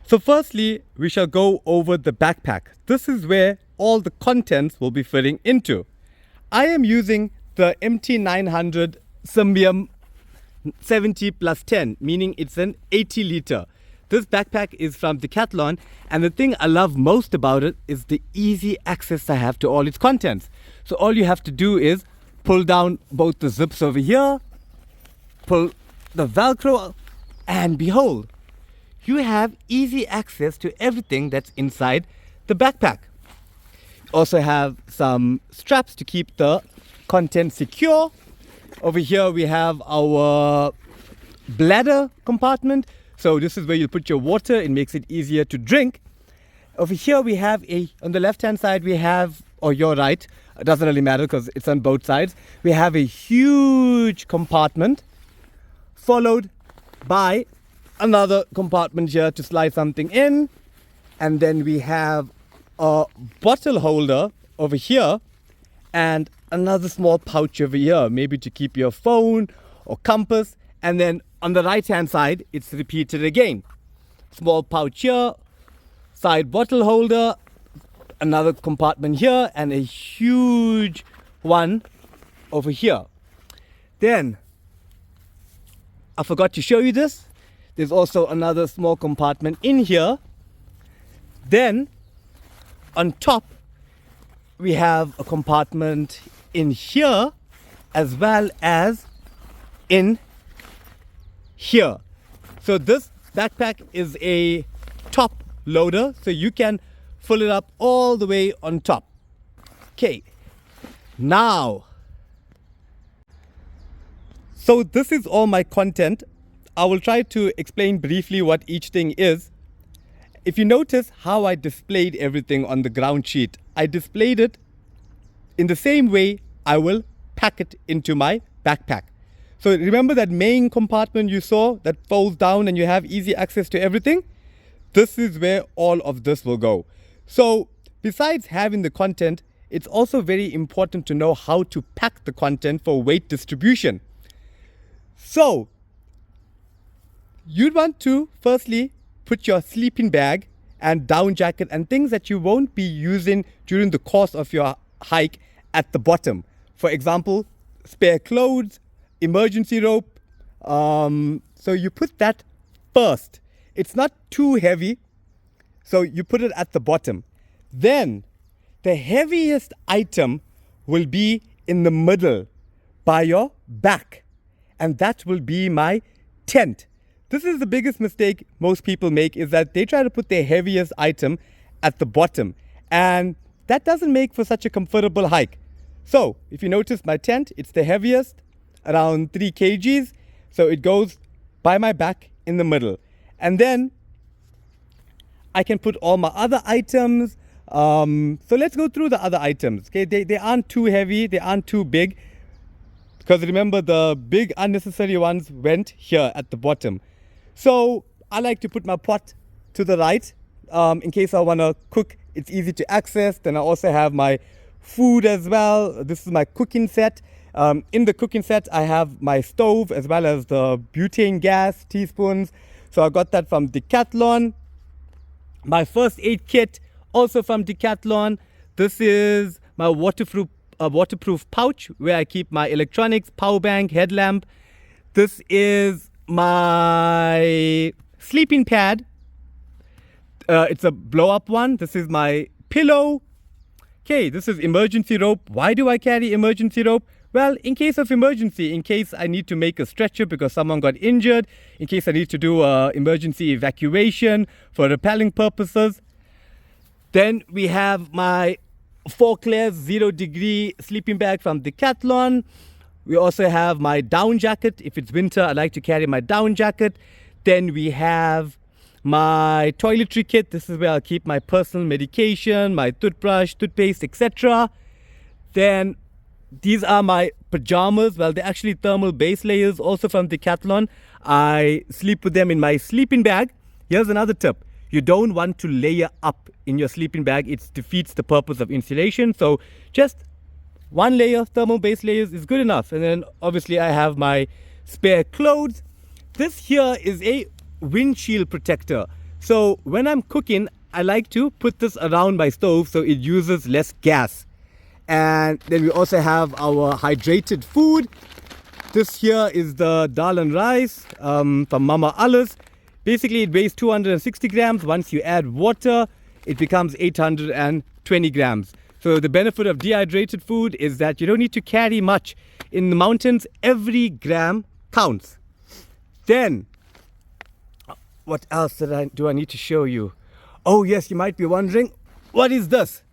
So firstly, we shall go over the backpack. This is where all the contents will be fitting into. I am using the MT900 Symbium 70 plus 10, meaning it's an 80 liter. This backpack is from Decathlon, and the thing I love most about it is the easy access I have to all its contents. So all you have to do is pull down both the zips over here, pull the Velcro, and behold, you have easy access to everything that's inside the backpack. Also have some straps to keep the content secure. Over here we have our bladder compartment. So this is where you put your water. It makes it easier to drink. Over here we have on the left hand side we have, or your right, it doesn't really matter because it's on both sides. We have a huge compartment followed by another compartment here to slide something in, and then we have a bottle holder over here and another small pouch over here, maybe to keep your phone or compass. And then on the right hand side it's repeated again, small pouch here, side bottle holder, another compartment here, and a huge one over here. Then I forgot to show you this. There's also another small compartment in here. Then on top we have a compartment in here as well as in here. So this backpack is a top loader, so you can fill it up all the way on top. Okay, now, so this is all my content. I will try to explain briefly what each thing is. If you notice how I displayed everything on the ground sheet, I displayed it in the same way I will pack it into my backpack. So remember that main compartment you saw that folds down and you have easy access to everything? This is where all of this will go. So besides having the content, it's also very important to know how to pack the content for weight distribution. So you'd want to firstly put your sleeping bag and down jacket and things that you won't be using during the course of your hike at the bottom. For example, spare clothes, emergency rope. So you put that first. It's not too heavy, so you put it at the bottom. Then the heaviest item will be in the middle by your back, and that will be my tent. This is the biggest mistake most people make, is that they try to put their heaviest item at the bottom, and that doesn't make for such a comfortable hike. So if you notice my tent, it's the heaviest, around 3 kgs. So it goes by my back in the middle. And then I can put all my other items. So let's go through the other items. Okay, they aren't too heavy, they aren't too big. Because remember, the big unnecessary ones went here at the bottom. So I like to put my pot to the right in case I want to cook. It's easy to access. Then I also have my food as well. This is my cooking set. In the cooking set, I have my stove as well as the butane gas, teaspoons. So I got that from Decathlon. My first aid kit, also from Decathlon. This is my waterproof pouch where I keep my electronics, power bank, headlamp. This is my sleeping pad. It's a blow-up one. This is my pillow. Okay, this is emergency rope. Why do I carry emergency rope? Well, in case of emergency, in case I need to make a stretcher because someone got injured, in case I need to do emergency evacuation for rappelling purposes. Then we have my 4 Clears 0 degree sleeping bag from Decathlon. We also have my down jacket. If it's winter, I like to carry my down jacket. Then we have my toiletry kit. This is where I'll keep my personal medication, my toothbrush, toothpaste, etc. Then these are my pajamas. Well, they're actually thermal base layers, also from Decathlon. I sleep with them in my sleeping bag. Here's another tip. You don't want to layer up in your sleeping bag. It defeats the purpose of insulation. So just one layer, thermal base layers is good enough. And then obviously I have my spare clothes. This here is a windshield protector. So when I'm cooking, I like to put this around my stove so it uses less gas. And then we also have our hydrated food. This here is the dal and rice from Mama Alice. Basically, it weighs 260 grams. Once you add water, it becomes 820 grams. So the benefit of dehydrated food is that you don't need to carry much. In the mountains, every gram counts. Then, what else do I need to show you? Oh yes, you might be wondering, what is this?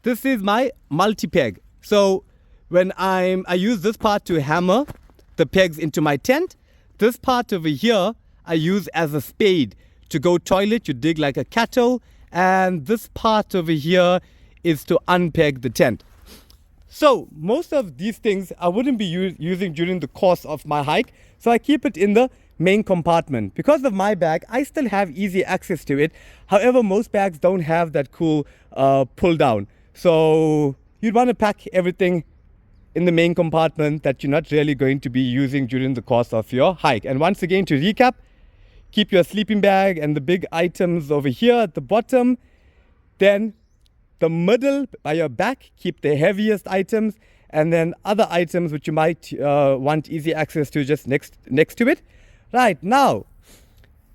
This is my multi-peg. So when I use this part to hammer the pegs into my tent. This part over here I use as a spade. To go toilet, you dig like a cattle. And this part over here is to unpeg the tent. So most of these things I wouldn't be using during the course of my hike. So I keep it in the main compartment. Because of my bag, I still have easy access to it. However, most bags don't have that cool pull down. So you'd want to pack everything in the main compartment that you're not really going to be using during the course of your hike. And once again, to recap, keep your sleeping bag and the big items over here at the bottom. Then the middle by your back, keep the heaviest items, and then other items which you might want easy access to just next to it. Right, now,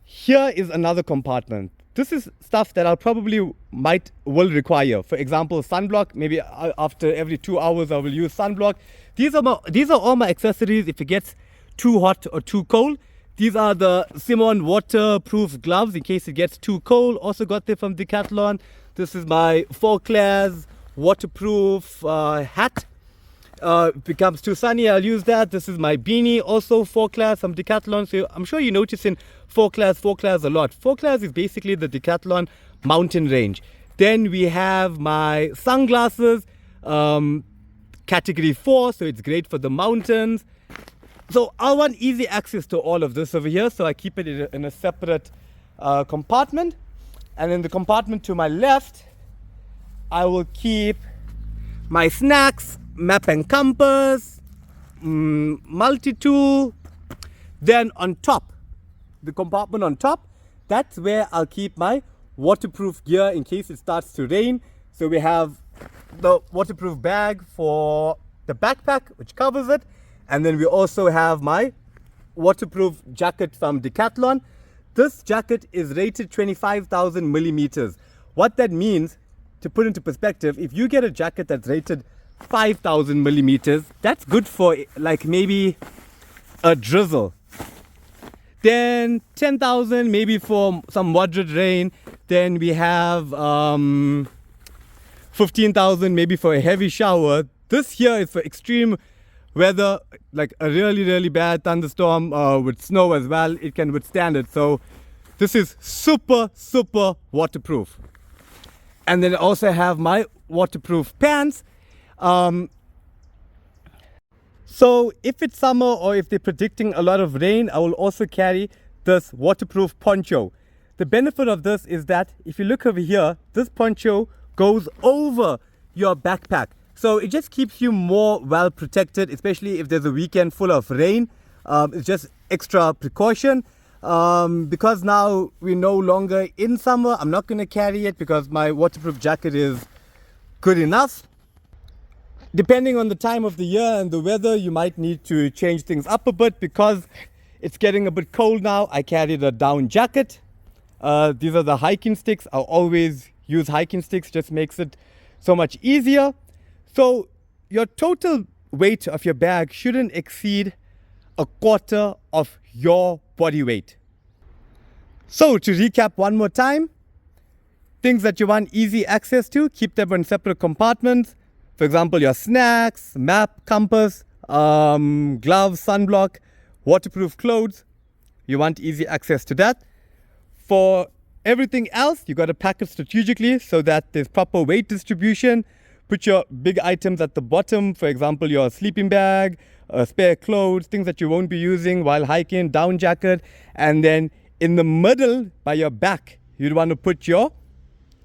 here is another compartment. This is stuff that I'll probably will require. For example, sunblock. Maybe after every 2 hours I will use sunblock. These are all my accessories if it gets too hot or too cold. These are the Simon waterproof gloves in case it gets too cold. Also got them from Decathlon. This is my 4-class waterproof hat. If it becomes too sunny, I'll use that. This is my beanie, also 4-class from Decathlon. So I'm sure you're noticing 4-class a lot. 4-class is basically the Decathlon mountain range. Then we have my sunglasses, category 4, so it's great for the mountains. So I want easy access to all of this over here, so I keep it in a separate compartment. And in the compartment to my left, I will keep my snacks, map and compass, multi-tool. Then on top, the compartment on top, that's where I'll keep my waterproof gear in case it starts to rain. So we have the waterproof bag for the backpack, which covers it. And then we also have my waterproof jacket from Decathlon. This jacket is rated 25,000 millimeters. What that means, to put into perspective, if you get a jacket that's rated 5,000 millimeters, that's good for like maybe a drizzle. Then 10,000 maybe for some moderate rain. Then we have 15,000 maybe for a heavy shower. This here is for extreme weather, like a really bad thunderstorm with snow as well. It can withstand it. So this is super waterproof. And then I also have my waterproof pants. So if it's summer or if they're predicting a lot of rain, I will also carry this waterproof poncho. The benefit of this is that if you look over here, this poncho goes over your backpack. So it just keeps you more well protected, especially if there's a weekend full of rain. It's just extra precaution. Because now we're no longer in summer, I'm not going to carry it because my waterproof jacket is good enough. Depending on the time of the year and the weather, you might need to change things up a bit. Because it's getting a bit cold now, I carry the down jacket. These are the hiking sticks. I'll always use hiking sticks, just makes it so much easier. So your total weight of your bag shouldn't exceed a quarter of your body weight. So to recap one more time, things that you want easy access to, keep them in separate compartments. For example, your snacks, map, compass, gloves, sunblock, waterproof clothes. You want easy access to that. For everything else, you got to pack it strategically so that there's proper weight distribution. Put your big items at the bottom, for example, your sleeping bag, spare clothes, things that you won't be using while hiking, down jacket. And then in the middle, by your back, you'd want to put your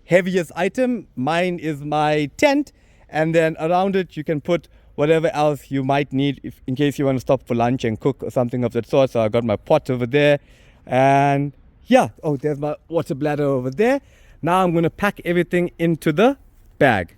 heaviest item. Mine is my tent. And then around it, you can put whatever else you might need in case you want to stop for lunch and cook or something of that sort. So I got my pot over there. And yeah, oh, there's my water bladder over there. Now I'm going to pack everything into the bag.